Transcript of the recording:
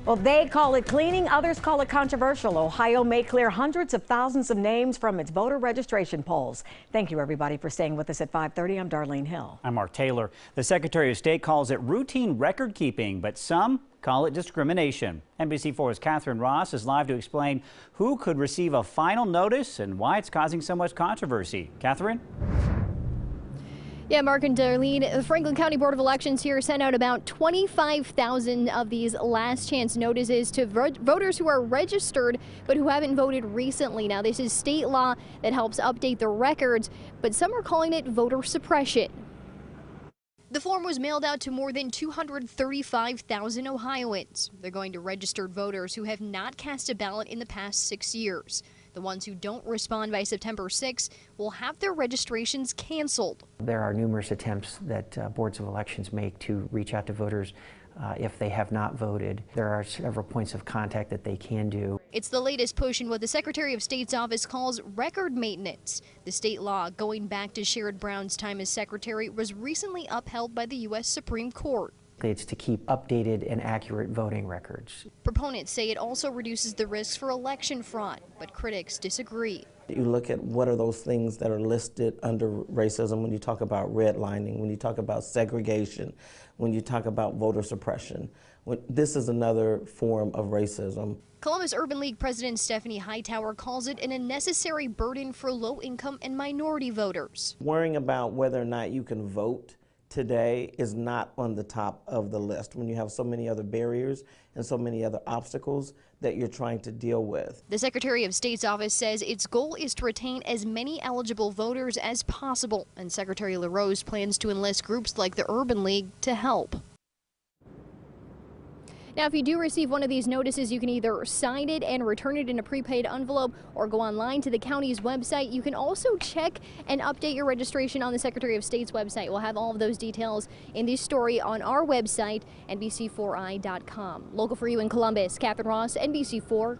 Well, they call it cleaning, others call it controversial. Ohio may clear hundreds of thousands of names from its voter registration polls. Thank you, everybody, for staying with us at 5:30. I'm Darlene Hill. I'm Mark Taylor. The Secretary of State calls it routine record keeping, but some call it discrimination. NBC4's Catherine Ross is live to explain who could receive a final notice and why it's causing so much controversy. Catherine? Yeah, Mark and Darlene, the Franklin County Board of Elections here sent out about 25,000 of these last chance notices to voters who are registered but who haven't voted recently. Now, this is state law that helps update the records, but some are calling it voter suppression. The form was mailed out to more than 235,000 Ohioans. They're going to registered voters who have not cast a ballot in the past 6 years. The ones who don't respond by September 6 will have their registrations canceled. There are numerous attempts that boards of elections make to reach out to voters if they have not voted. There are several points of contact that they can do. It's the latest push in what the Secretary of State's office calls record maintenance. The state law, going back to Sherrod Brown's time as Secretary, was recently upheld by the U.S. Supreme Court. It's to keep updated and accurate voting records. Proponents say it also reduces the risks for election fraud, but critics disagree. You look at what are those things that are listed under racism when you talk about redlining, when you talk about segregation, when you talk about voter suppression. This is another form of racism. Columbus Urban League President Stephanie Hightower calls it an unnecessary burden for low-income and minority voters. Worrying about whether or not you can vote today is not on the top of the list when you have so many other barriers and so many other obstacles that you're trying to deal with. The Secretary of State's office says its goal is to retain as many eligible voters as possible, and Secretary LaRose plans to enlist groups like the Urban League to help. Now, if you do receive one of these notices, you can either sign it and return it in a prepaid envelope or go online to the county's website. You can also check and update your registration on the Secretary of State's website. We'll have all of those details in this story on our website, NBC4i.com. Local for you in Columbus, Catherine Ross, NBC4.